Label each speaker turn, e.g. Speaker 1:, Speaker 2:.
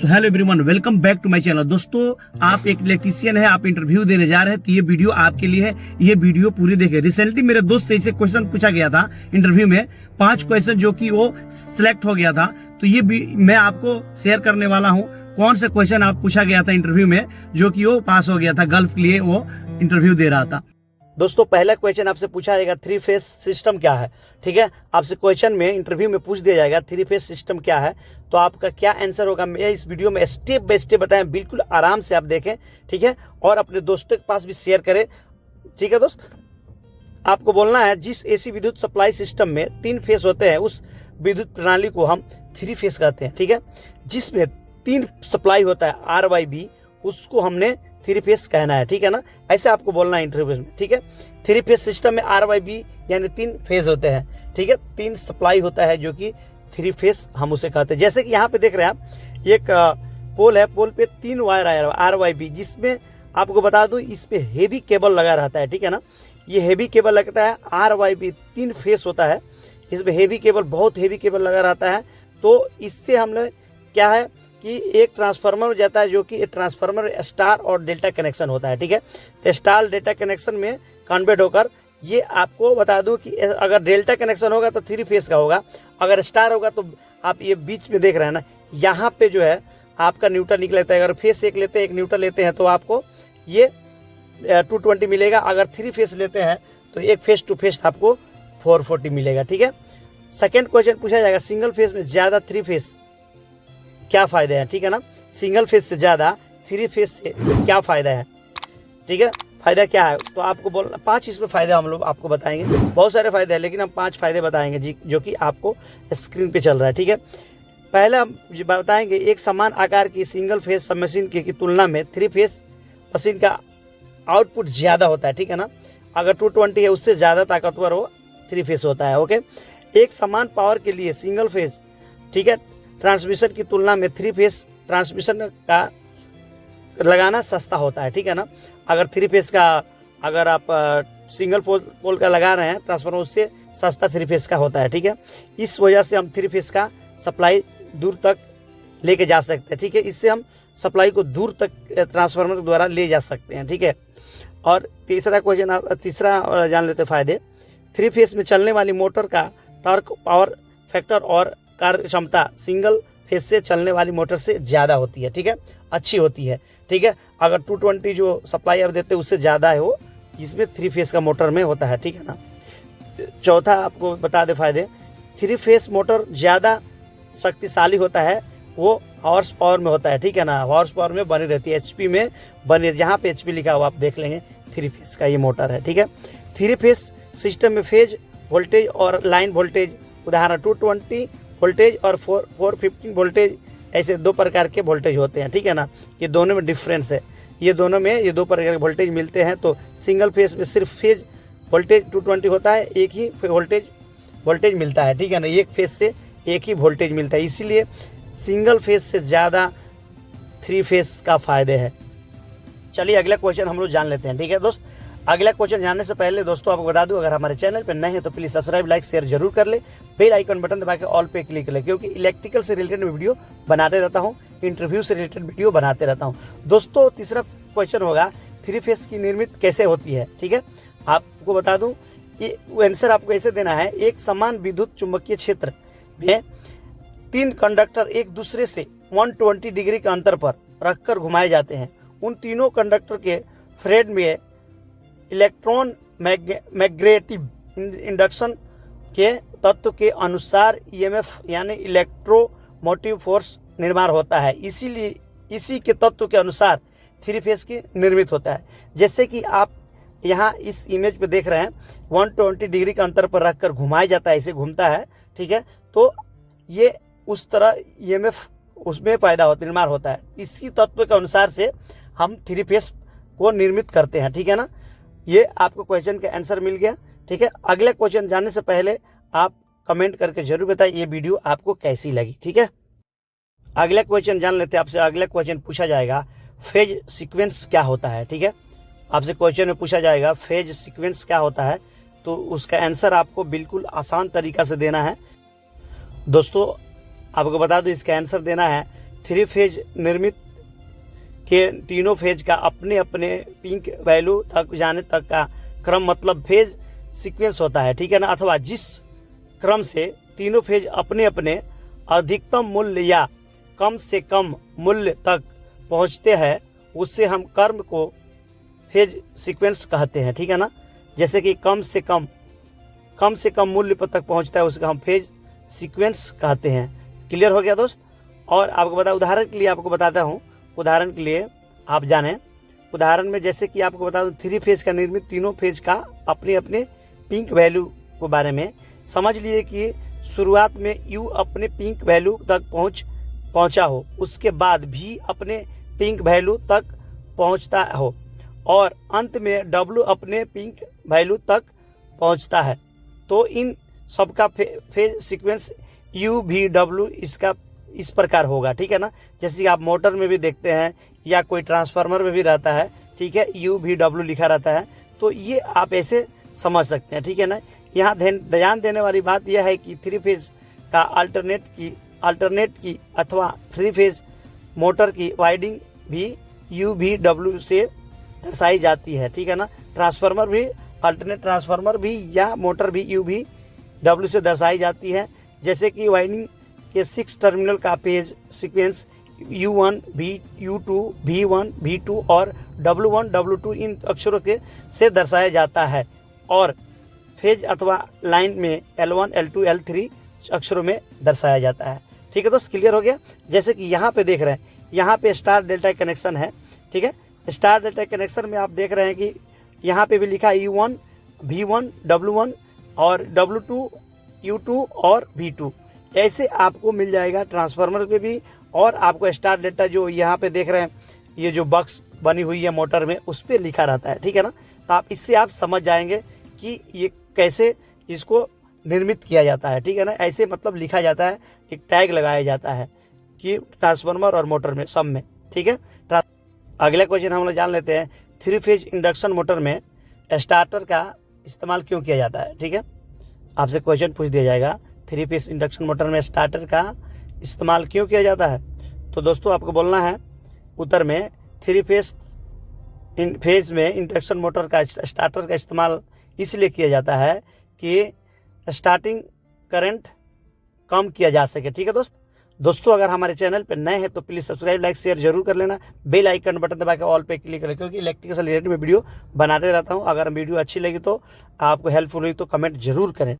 Speaker 1: So hello everyone, welcome back to my channel. दोस्तों, आप एक इलेक्ट्रीशियन है, आप इंटरव्यू देने जा रहे हैं, तो ये वीडियो आपके लिए है। ये वीडियो पूरी देखें। रिसेंटली मेरे दोस्त से इसे क्वेश्चन पूछा गया था इंटरव्यू में, 5 क्वेश्चन जो कि वो सिलेक्ट हो गया था। तो ये भी मैं आपको शेयर करने वाला हूँ कौन से क्वेश्चन आप पूछा गया था इंटरव्यू में, जो कि वो पास हो गया था। गल्फ के लिए वो इंटरव्यू दे रहा था। दोस्तों, पहला क्वेश्चन आपसे पूछा जाएगा 3 फेज सिस्टम क्या है। ठीक है, आपसे क्वेश्चन में इंटरव्यू में पूछ दिया जाएगा 3 फेज सिस्टम क्या है, तो आपका क्या आंसर होगा मैं इस वीडियो में स्टेप बाय स्टेप बताएं। बिल्कुल आराम से आप देखें, ठीक है, और अपने दोस्तों के पास भी शेयर करें। ठीक है दोस्त, आपको बोलना है जिस एसी विद्युत सप्लाई सिस्टम में 3 फेज होते हैं उस विद्युत प्रणाली को हम 3 फेज कहते हैं। ठीक है, जिसमें 3 सप्लाई होता है RYB, उसको हमने 3 फेज कहना है। ठीक है ना, ऐसे आपको बोलना है इंटरव्यू में। ठीक है, 3 फेज सिस्टम में RYB यानी 3 फेज होते हैं। ठीक है, 3 सप्लाई होता है जो कि 3 फेज हम उसे कहते हैं। जैसे कि यहाँ पे देख रहे हैं आप, एक पोल है, पोल पे 3 वायर आया RYB, जिसमें आपको बता दूं इस पे हेवी केबल लगा रहता है। ठीक है ना, ये हेवी केबल लगता है, RYB 3 फेज होता है, इसमें हेवी केबल, बहुत हेवी केबल लगा रहता है। तो इससे हमने क्या है कि एक ट्रांसफार्मर हो जाता है, जो कि ट्रांसफार्मर स्टार और डेल्टा कनेक्शन होता है। ठीक है, तो स्टार डेल्टा कनेक्शन में कन्वर्ट होकर, ये आपको बता दूं कि अगर डेल्टा कनेक्शन होगा तो 3 फेज का होगा, अगर स्टार होगा तो आप ये बीच में देख रहे हैं ना, यहाँ पे जो है आपका न्यूट्रल निकलता है। अगर फेज एक लेते हैं, एक न्यूट्रल लेते हैं, तो आपको ये 220 मिलेगा। अगर 3 फेज लेते हैं तो एक फेज टू फेज आपको 440 मिलेगा। ठीक है, सेकेंड क्वेश्चन पूछा जाएगा सिंगल फेज में ज्यादा 3 फेज क्या फायदे हैं। ठीक है ना, सिंगल फेज से ज्यादा 3 फेज से क्या फायदा है। ठीक है, फायदा क्या है तो आपको बोलना, 5 इसमें फायदे हम लोग आपको बताएंगे। बहुत सारे फायदे हैं, लेकिन हम 5 फायदे बताएंगे जी, जो कि आपको स्क्रीन पे चल रहा है। ठीक है, पहले हम बताएंगे एक समान आकार की सिंगल फेज सब मशीन की तुलना में 3 फेज मशीन का आउटपुट ज्यादा होता है। ठीक है ना, अगर 220 है उससे ज्यादा ताकतवर हो 3 फेज होता है। ओके, एक समान पावर के लिए सिंगल फेज, ठीक है, ट्रांसमिशन की तुलना में 3 फेज ट्रांसमिशन का लगाना सस्ता होता है। ठीक है ना, अगर 3 फेज का अगर आप सिंगल पोल का लगा रहे हैं ट्रांसफार्मर, उससे सस्ता 3 फेज का होता है। ठीक है, इस वजह से हम 3 फेज का सप्लाई दूर तक लेके जा सकते हैं। ठीक है, इससे हम सप्लाई को दूर तक ट्रांसफार्मर के द्वारा ले जा सकते हैं। ठीक है, और तीसरा क्वेश्चन, तीसरा जान लेते फायदे। 3 फेज में चलने वाली मोटर का टॉर्क, पावर फैक्टर और कार्य क्षमता सिंगल फेज से चलने वाली मोटर से ज़्यादा होती है। ठीक है, अच्छी होती है। ठीक है, अगर 220 जो सप्लाई आप देते हैं उससे ज़्यादा है वो, इसमें 3 फेज का मोटर में होता है। ठीक है ना, चौथा आपको बता दे फायदे, 3 फेज मोटर ज़्यादा शक्तिशाली होता है, वो हॉर्स पावर में होता है। ठीक है ना, हॉर्स पावर में बनी रहती है, HP में बनी, जहाँ पे HP लिखा हुआ आप देख लेंगे, 3 फेज का ये मोटर है। ठीक है, 3 फेज सिस्टम में फेज वोल्टेज और लाइन वोल्टेज, उदाहरण 220 वोल्टेज और 415 वोल्टेज, ऐसे 2 प्रकार के वोल्टेज होते हैं। ठीक है ना, ये दोनों में डिफरेंस है, ये दोनों में ये 2 प्रकार के वोल्टेज मिलते हैं। तो सिंगल फेज में सिर्फ फेज वोल्टेज 220 होता है, एक ही वोल्टेज मिलता है। ठीक है ना, एक फेज से एक ही वोल्टेज मिलता है, इसीलिए सिंगल फेज से ज़्यादा 3 फेज का फायदे है। चलिए अगला क्वेश्चन हम लोग जान लेते हैं। ठीक है दोस्त, अगला क्वेश्चन जानने से पहले दोस्तों आपको बता दूं, अगर हमारे चैनल पर नए हैं तो प्लीज सब्सक्राइब, लाइक, शेयर जरूर कर ले, बेल आइकन बटन दबा के ऑल पे क्लिक कर ले, क्योंकि इलेक्ट्रिकल से रिलेटेड वीडियो बनाते रहता हूं, इंटरव्यू से रिलेटेड वीडियो बनाते रहता हूं। दोस्तों, तीसरा क्वेश्चन होगा 3 फेज की निर्मित कैसे होती है। ठीक है, आपको बता दूं ये आंसर आपको ऐसे देना है, एक समान विद्युत चुंबकीय क्षेत्र में 3 कंडक्टर एक दूसरे से 120 डिग्री के अंतर पर रखकर घुमाए जाते हैं। उन तीनों कंडक्टर के फ्रेड में इलेक्ट्रॉन मैग्नेटिक इंडक्शन के तत्व के अनुसार EMF यानी इलेक्ट्रोमोटिव फोर्स निर्माण होता है, इसीलिए इसी के तत्व के अनुसार 3 फेज की निर्मित होता है। जैसे कि आप यहाँ इस इमेज पे देख रहे हैं, 120 डिग्री के अंतर पर रखकर घुमाया जाता है, ऐसे घूमता है। ठीक है, तो ये उस तरह EMF उसमें पैदा होता, निर्माण होता है, इसी तत्व के अनुसार से हम 3 फेज को निर्मित करते हैं। ठीक है ना, ये आपको क्वेश्चन का आंसर मिल गया। ठीक है, अगला क्वेश्चन जानने से पहले आप कमेंट करके जरूर बताइए ये वीडियो आपको कैसी लगी। ठीक है, अगला क्वेश्चन जान लेते हैं आपसे। अगला क्वेश्चन पूछा जाएगा फेज सीक्वेंस क्या होता है। ठीक है, आपसे क्वेश्चन में पूछा जाएगा फेज सीक्वेंस क्या होता है, तो उसका आंसर आपको बिल्कुल आसान तरीका से देना है। दोस्तों, आपको बता दूं इसका आंसर देना है थ्री फेज निर्मित के तीनों फेज का अपने अपने पीक वैल्यू तक जाने तक का क्रम मतलब फेज सीक्वेंस होता है, ठीक है ना। अथवा जिस क्रम से तीनों फेज अपने अपने अधिकतम मूल्य या कम से कम मूल्य तक पहुंचते हैं उससे हम क्रम को फेज सीक्वेंस कहते हैं, ठीक है ना। जैसे कि कम से कम मूल्य पर तक पहुंचता है उसका हम फेज सीक्वेंस कहते हैं। क्लियर हो गया दोस्त। और आपको बता उदाहरण के लिए आपको बताता हूँ, उदाहरण के लिए आप जानें। उदाहरण में जैसे कि आपको बता दूं थ्री फेज का निर्मित तीनों फेज का अपने अपने पीक वैल्यू के बारे में समझ लिए कि शुरुआत में यू अपने पीक वैल्यू तक पहुंचा हो, उसके बाद भी अपने पीक वैल्यू तक पहुंचता हो और अंत में डब्ल्यू अपने पीक वैल्यू तक पहुंचता है। तो इन सबका फेज सीक्वेंस यू भी डब्ल्यू इसका इस प्रकार होगा, ठीक है ना। जैसे कि आप मोटर में भी देखते हैं या कोई ट्रांसफार्मर में भी रहता है, ठीक है, यू भी डब्ल्यू लिखा रहता है। तो ये आप ऐसे समझ सकते हैं, ठीक है ना। यहाँ ध्यान देने वाली बात यह है कि थ्री फेज का अल्टरनेट की अथवा थ्री फेज मोटर की वाइंडिंग भी यू भी डब्ल्यू से दर्शाई जाती है, ठीक है ना। ट्रांसफार्मर भी अल्टरनेट ट्रांसफार्मर भी या मोटर भी यू भी डब्ल्यू से दर्शाई जाती है। जैसे कि वाइंडिंग के 6 टर्मिनल का phase sequence U1 U2 V1 V2 और W1 W2 इन अक्षरों के से दर्शाया जाता है और फेज अथवा लाइन में L1 L2 L3 अक्षरों में दर्शाया जाता है, ठीक है दोस्त। क्लियर हो गया। जैसे कि यहाँ पे देख रहे हैं, यहाँ पे स्टार डेल्टा कनेक्शन है, ठीक है। स्टार डेल्टा कनेक्शन में आप देख रहे हैं कि यहाँ पे भी लिखा है U1 V1 W1 और W2 U2 और V2। ऐसे आपको मिल जाएगा ट्रांसफार्मर पे भी और आपको स्टार डेल्टा जो यहाँ पे देख रहे हैं ये जो बॉक्स बनी हुई है मोटर में उस पर लिखा रहता है, ठीक है ना। तो आप इससे आप समझ जाएंगे कि ये कैसे इसको निर्मित किया जाता है, ठीक है ना। ऐसे मतलब लिखा जाता है, एक टैग लगाया जाता है कि ट्रांसफार्मर और मोटर में सब में, ठीक है। अगला क्वेश्चन हम लोग जान लेते हैं, थ्री फेज इंडक्शन मोटर में स्टार्टर का इस्तेमाल क्यों किया जाता है, ठीक है। आपसे क्वेश्चन पूछ दिया जाएगा, थ्री फेज इंडक्शन मोटर में स्टार्टर का इस्तेमाल क्यों किया जाता है। तो दोस्तों आपको बोलना है उत्तर में, थ्री फेज में इंडक्शन मोटर का स्टार्टर का इस्तेमाल इसलिए किया जाता है कि स्टार्टिंग करंट कम किया जा सके, ठीक है दोस्तों अगर हमारे चैनल पर नए हैं तो प्लीज़ सब्सक्राइब लाइक शेयर जरूर कर लेना, बेल आइकन बटन दबा के ऑल पे क्लिक करें क्योंकि इलेक्ट्रिकल से रिलेटेड में वीडियो बनाते रहता हूं। अगर वीडियो अच्छी लगी तो आपको हेल्पफुल हुई तो कमेंट जरूर करें।